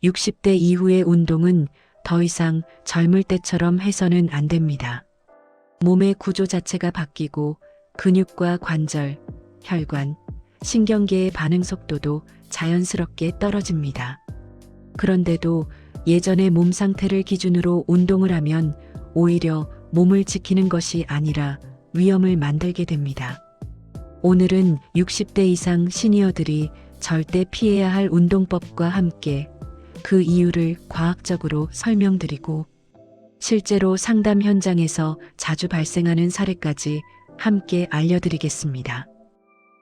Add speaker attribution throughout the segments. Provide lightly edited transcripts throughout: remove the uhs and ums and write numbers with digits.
Speaker 1: 60대 이후의 운동은 더 이상 젊을 때처럼 해서는 안 됩니다. 몸의 구조 자체가 바뀌고 근육과 관절, 혈관, 신경계의 반응 속도도 자연스럽게 떨어집니다. 그런데도 예전의 몸 상태를 기준으로 운동을 하면 오히려 몸을 지키는 것이 아니라 위험을 만들게 됩니다. 오늘은 60대 이상 시니어들이 절대 피해야 할 운동법과 함께 그 이유를 과학적으로 설명드리고 실제로 상담 현장에서 자주 발생하는 사례까지 함께 알려드리겠습니다.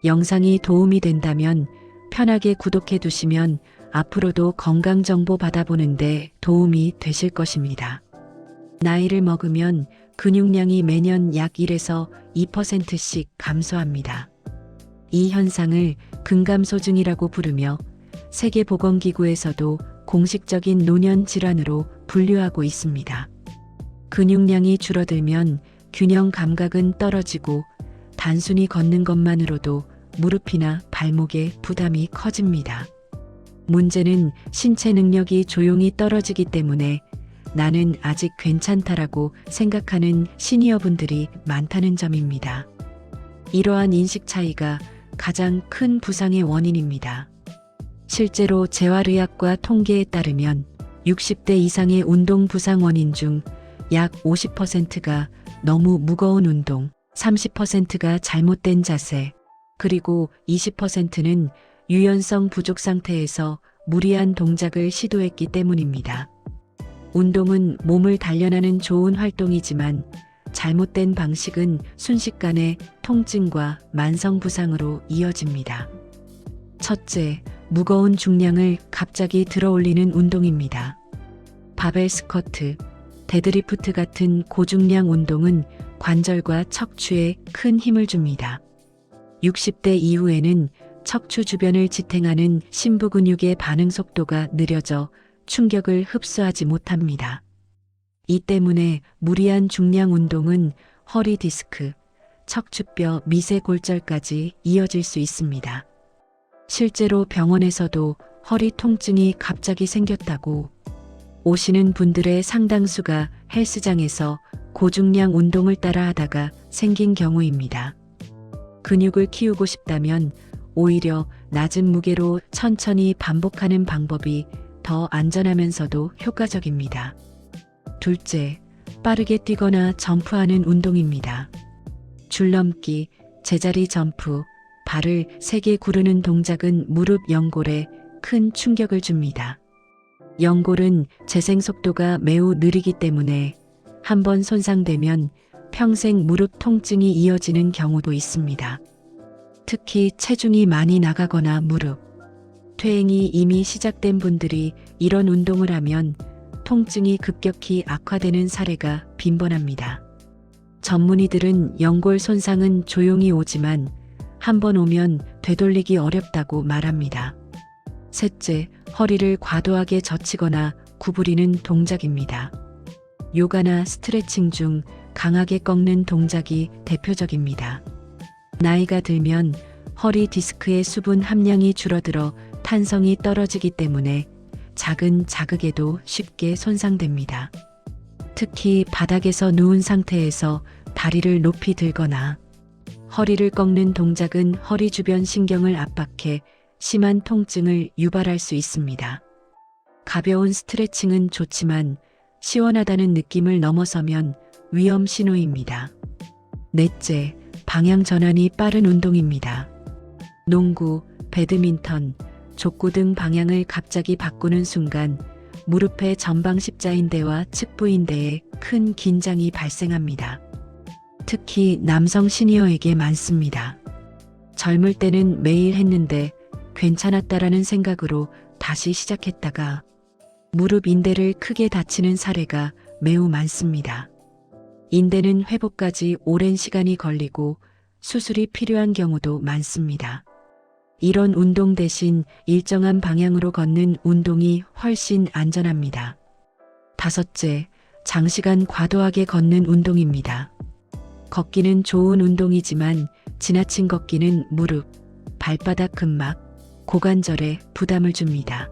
Speaker 1: 영상이 도움이 된다면 편하게 구독해 두시면 앞으로도 건강 정보 받아보는데 도움이 되실 것입니다. 나이를 먹으면 근육량이 매년 약 1에서 2%씩 감소합니다. 이 현상을 근감소증이라고 부르며 세계보건기구에서도 공식적인 노년 질환으로 분류하고 있습니다. 근육량이 줄어들면 균형 감각은 떨어지고 단순히 걷는 것만으로도 무릎이나 발목에 부담이 커집니다. 문제는 신체 능력이 조용히 떨어지기 때문에 나는 아직 괜찮다라고 생각하는 시니어분들이 많다는 점입니다. 이러한 인식 차이가 가장 큰 부상의 원인입니다. 실제로 재활의학과 통계에 따르면 60대 이상의 운동 부상 원인 중 약 50%가 너무 무거운 운동, 30%가 잘못된 자세, 그리고 20%는 유연성 부족 상태에서 무리한 동작을 시도했기 때문입니다. 운동은 몸을 단련하는 좋은 활동이지만 잘못된 방식은 순식간에 통증과 만성 부상으로 이어집니다. 첫째, 무거운 중량을 갑자기 들어올리는 운동입니다. 바벨 스쿼트, 데드리프트 같은 고중량 운동은 관절과 척추에 큰 힘을 줍니다. 60대 이후에는 척추 주변을 지탱하는 심부 근육의 반응 속도가 느려져 충격을 흡수하지 못합니다. 이 때문에 무리한 중량 운동은 허리 디스크, 척추뼈 미세 골절까지 이어질 수 있습니다. 실제로 병원에서도 허리 통증이 갑자기 생겼다고 오시는 분들의 상당수가 헬스장에서 고중량 운동을 따라 하다가 생긴 경우입니다. 근육을 키우고 싶다면 오히려 낮은 무게로 천천히 반복하는 방법이 더 안전하면서도 효과적입니다. 둘째, 빠르게 뛰거나 점프하는 운동입니다. 줄넘기, 제자리 점프, 발을 세게 구르는 동작은 무릎 연골에 큰 충격을 줍니다. 연골은 재생 속도가 매우 느리기 때문에 한번 손상되면 평생 무릎 통증이 이어지는 경우도 있습니다. 특히 체중이 많이 나가거나 무릎, 퇴행이 이미 시작된 분들이 이런 운동을 하면 통증이 급격히 악화되는 사례가 빈번합니다. 전문의들은 연골 손상은 조용히 오지만 한번 오면 되돌리기 어렵다고 말합니다. 셋째, 허리를 과도하게 젖히거나 구부리는 동작입니다. 요가나 스트레칭 중 강하게 꺾는 동작이 대표적입니다. 나이가 들면 허리 디스크의 수분 함량이 줄어들어 탄성이 떨어지기 때문에 작은 자극에도 쉽게 손상됩니다. 특히 바닥에서 누운 상태에서 다리를 높이 들거나 허리를 꺾는 동작은 허리 주변 신경을 압박해 심한 통증을 유발할 수 있습니다. 가벼운 스트레칭은 좋지만 시원하다는 느낌을 넘어서면 위험 신호입니다. 넷째, 방향 전환이 빠른 운동입니다. 농구, 배드민턴, 족구 등 방향을 갑자기 바꾸는 순간 무릎의 전방 십자인대와 측부인대에 큰 긴장이 발생합니다. 특히 남성 시니어에게 많습니다. 젊을 때는 매일 했는데 괜찮았다라는 생각으로 다시 시작했다가 무릎 인대를 크게 다치는 사례가 매우 많습니다. 인대는 회복까지 오랜 시간이 걸리고 수술이 필요한 경우도 많습니다. 이런 운동 대신 일정한 방향으로 걷는 운동이 훨씬 안전합니다. 다섯째, 장시간 과도하게 걷는 운동입니다. 걷기는 좋은 운동이지만 지나친 걷기는 무릎, 발바닥 근막, 고관절에 부담을 줍니다.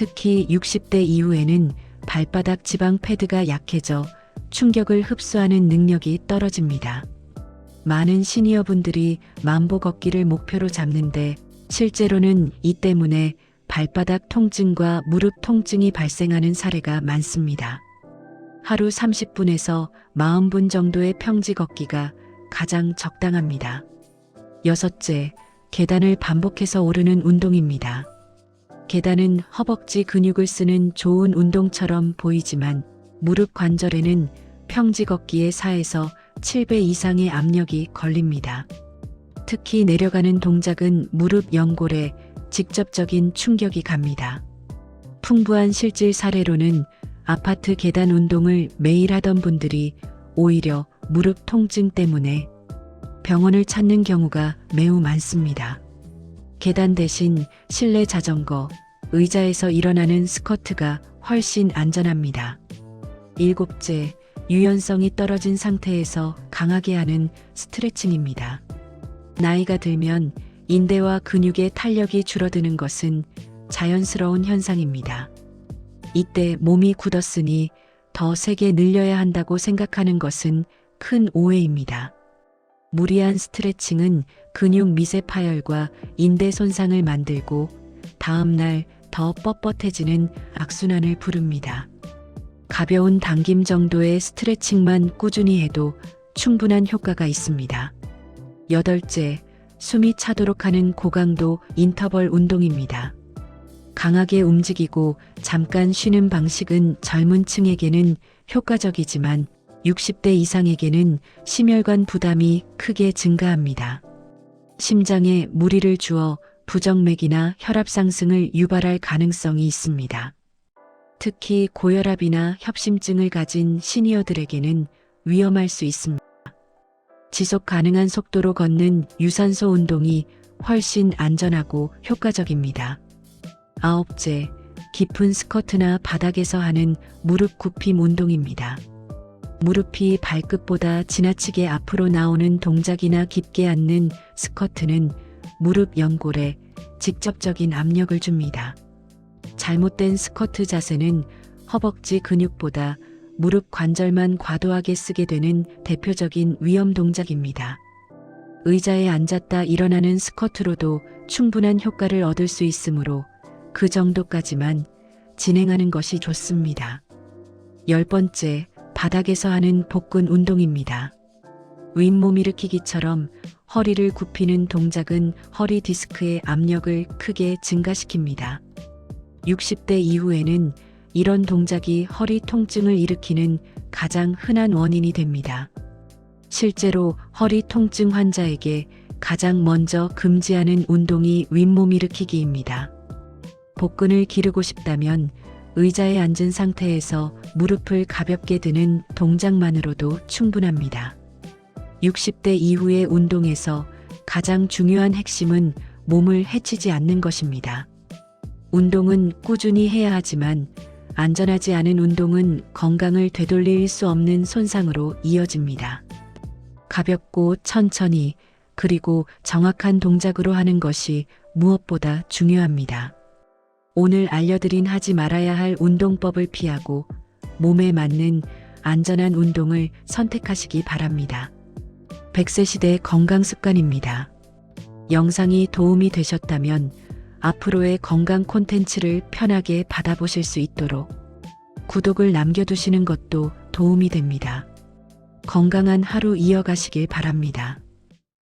Speaker 1: 특히 60대 이후에는 발바닥 지방 패드가 약해져 충격을 흡수하는 능력이 떨어집니다. 많은 시니어분들이 만보 걷기를 목표로 잡는데 실제로는 이 때문에 발바닥 통증과 무릎 통증이 발생하는 사례가 많습니다. 하루 30분에서 40분 정도의 평지 걷기가 가장 적당합니다. 여섯째, 계단을 반복해서 오르는 운동입니다. 계단은 허벅지 근육을 쓰는 좋은 운동처럼 보이지만 무릎 관절에는 평지 걷기의 4에서 7배 이상의 압력이 걸립니다. 특히 내려가는 동작은 무릎 연골에 직접적인 충격이 갑니다. 풍부한 실질 사례로는 아파트 계단 운동을 매일 하던 분들이 오히려 무릎 통증 때문에 병원을 찾는 경우가 매우 많습니다. 계단 대신 실내 자전거, 의자에서 일어나는 스쿼트가 훨씬 안전합니다. 일곱째, 유연성이 떨어진 상태에서 강하게 하는 스트레칭입니다. 나이가 들면 인대와 근육의 탄력이 줄어드는 것은 자연스러운 현상입니다. 이때 몸이 굳었으니 더 세게 늘려야 한다고 생각하는 것은 큰 오해입니다. 무리한 스트레칭은 근육 미세 파열과 인대 손상을 만들고 다음날 더 뻣뻣해지는 악순환을 부릅니다. 가벼운 당김 정도의 스트레칭만 꾸준히 해도 충분한 효과가 있습니다. 여덟째, 숨이 차도록 하는 고강도 인터벌 운동입니다. 강하게 움직이고 잠깐 쉬는 방식은 젊은 층에게는 효과적이지만 60대 이상에게는 심혈관 부담이 크게 증가합니다. 심장에 무리를 주어 부정맥이나 혈압 상승을 유발할 가능성이 있습니다. 특히 고혈압이나 협심증을 가진 시니어들에게는 위험할 수 있습니다. 지속 가능한 속도로 걷는 유산소 운동이 훨씬 안전하고 효과적입니다. 아홉째, 깊은 스쿼트나 바닥에서 하는 무릎 굽힘 운동입니다. 무릎이 발끝보다 지나치게 앞으로 나오는 동작이나 깊게 앉는 스쿼트는 무릎 연골에 직접적인 압력을 줍니다. 잘못된 스쿼트 자세는 허벅지 근육보다 무릎 관절만 과도하게 쓰게 되는 대표적인 위험 동작입니다. 의자에 앉았다 일어나는 스쿼트로도 충분한 효과를 얻을 수 있으므로 그 정도까지만 진행하는 것이 좋습니다. 10번째, 바닥에서 하는 복근 운동입니다. 윗몸 일으키기처럼 허리를 굽히는 동작은 허리 디스크의 압력을 크게 증가시킵니다. 60대 이후에는 이런 동작이 허리 통증을 일으키는 가장 흔한 원인이 됩니다. 실제로 허리 통증 환자에게 가장 먼저 금지하는 운동이 윗몸 일으키기입니다. 복근을 기르고 싶다면 의자에 앉은 상태에서 무릎을 가볍게 드는 동작만으로도 충분합니다. 60대 이후의 운동에서 가장 중요한 핵심은 몸을 해치지 않는 것입니다. 운동은 꾸준히 해야 하지만 안전하지 않은 운동은 건강을 되돌릴 수 없는 손상으로 이어집니다. 가볍고 천천히 그리고 정확한 동작으로 하는 것이 무엇보다 중요합니다. 오늘 알려드린 하지 말아야 할 운동법을 피하고 몸에 맞는 안전한 운동을 선택하시기 바랍니다. 100세 시대 건강 습관입니다. 영상이 도움이 되셨다면 앞으로의 건강 콘텐츠를 편하게 받아보실 수 있도록 구독을 남겨두시는 것도 도움이 됩니다. 건강한 하루 이어가시길 바랍니다.